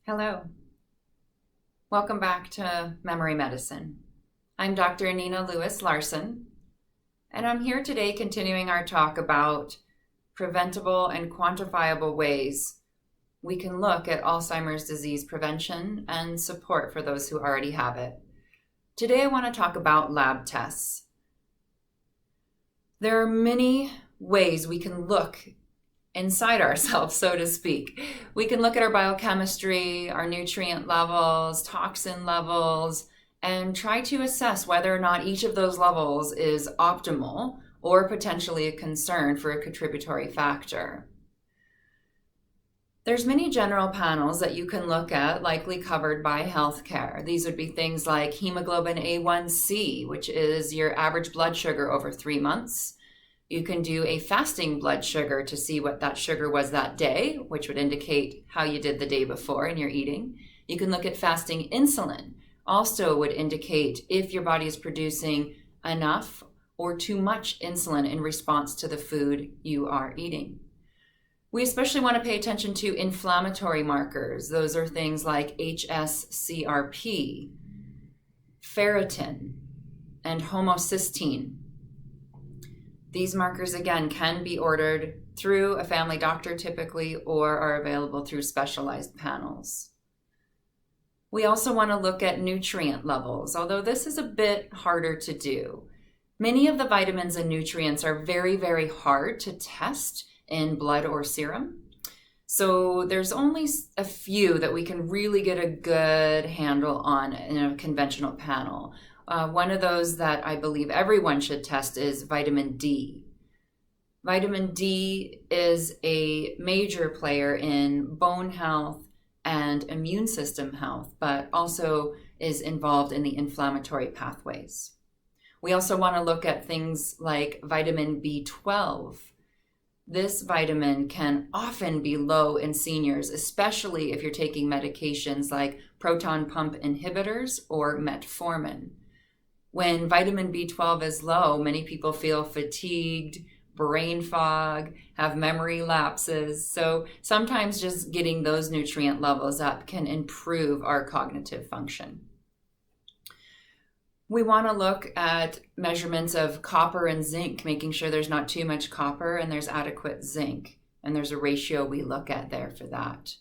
Hello. Welcome back to Memory Medicine. I'm Dr. Nina Lewis-Larsson, and I'm here today continuing our talk about preventable and quantifiable ways we can look at Alzheimer's disease prevention and support for those who already have it. Today I want to talk about lab tests. There are many ways we can look inside ourselves, so to speak. We can look at our biochemistry, our nutrient levels, toxin levels, and try to assess whether or not each of those levels is optimal or potentially a concern for a contributory factor. There's many general panels that you can look at, likely covered by healthcare. These would be things like Hemoglobin A1c, which is your average blood sugar over 3 months. You can do a fasting blood sugar to see what that sugar was that day, which would indicate how you did the day before in your eating. You can look at fasting insulin, also would indicate if your body is producing enough or too much insulin in response to the food you are eating. We especially want to pay attention to inflammatory markers. Those are things like hsCRP, ferritin, and homocysteine. These markers, again, can be ordered through a family doctor typically or are available through specialized panels. We also want to look at nutrient levels, although this is a bit harder to do. Many of the vitamins and nutrients are very, very hard to test in blood or serum. So there's only a few that we can really get a good handle on in a conventional panel. One of those that I believe everyone should test is vitamin D. Vitamin D is a major player in bone health and immune system health, but also is involved in the inflammatory pathways. We also want to look at things like vitamin B12. This vitamin can often be low in seniors, especially if you're taking medications like proton pump inhibitors or metformin. When vitamin B12 is low, many people feel fatigued, brain fog, have memory lapses. So sometimes just getting those nutrient levels up can improve our cognitive function. We want to look at measurements of copper and zinc, making sure there's not too much copper and there's adequate zinc. And there's a ratio we look at there for that.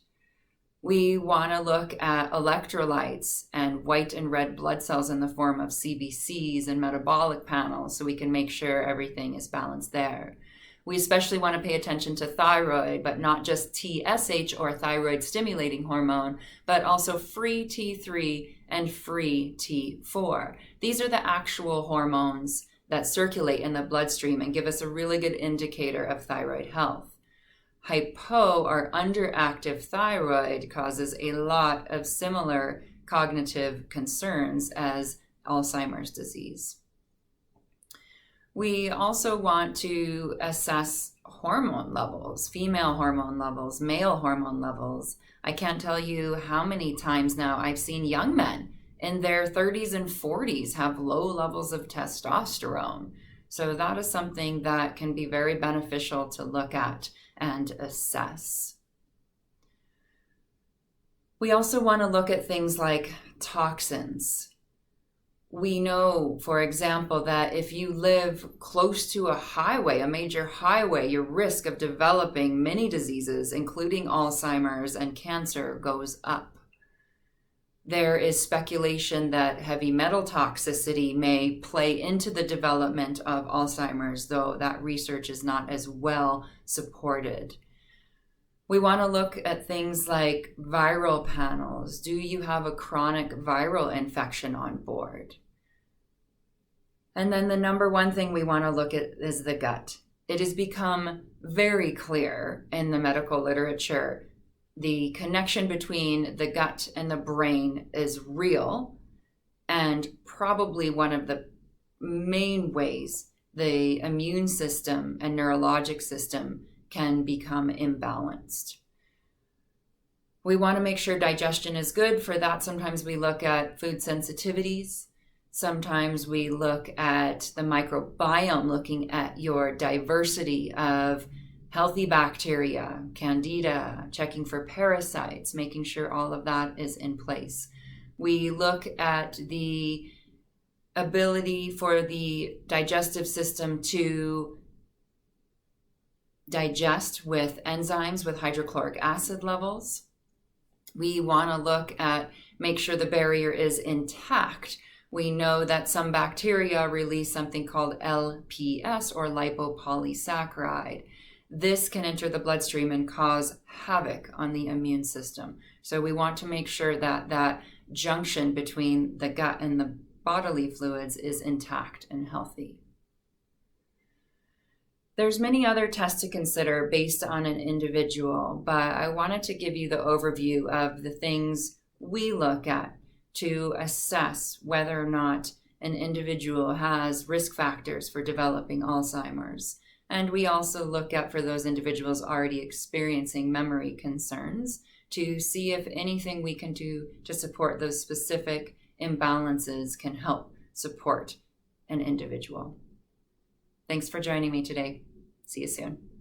We want to look at electrolytes and white and red blood cells in the form of CBCs and metabolic panels so we can make sure everything is balanced there. We especially want to pay attention to thyroid, but not just TSH or thyroid stimulating hormone, but also free T3 and free T4. These are the actual hormones that circulate in the bloodstream and give us a really good indicator of thyroid health. Hypo or underactive thyroid causes a lot of similar cognitive concerns as Alzheimer's disease. We also want to assess hormone levels, female hormone levels, male hormone levels. I can't tell you how many times now I've seen young men in their 30s and 40s have low levels of testosterone. So that is something that can be very beneficial to look at and assess. We also want to look at things like toxins. We know, for example, that if you live close to a highway, a major highway, your risk of developing many diseases, including Alzheimer's and cancer, goes up. There is speculation that heavy metal toxicity may play into the development of Alzheimer's, though that research is not as well supported. We want to look at things like viral panels. Do you have a chronic viral infection on board? And then the number one thing we want to look at is the gut. It has become very clear in the medical literature. The connection between the gut and the brain is real, and probably one of the main ways the immune system and neurologic system can become imbalanced. We want to make sure digestion is good. For that, sometimes we look at food sensitivities. Sometimes we look at the microbiome, looking at your diversity of healthy bacteria, candida, checking for parasites, making sure all of that is in place. We look at the ability for the digestive system to digest with enzymes with hydrochloric acid levels. We want to look at, make sure the barrier is intact. We know that some bacteria release something called LPS, or lipopolysaccharide. This can enter the bloodstream and cause havoc on the immune system. So we want to make sure that that junction between the gut and the bodily fluids is intact and healthy. There's many other tests to consider based on an individual, but I wanted to give you the overview of the things we look at to assess whether or not an individual has risk factors for developing Alzheimer's. And we also look at, for those individuals already experiencing memory concerns, to see if anything we can do to support those specific imbalances can help support an individual. Thanks for joining me today. See you soon.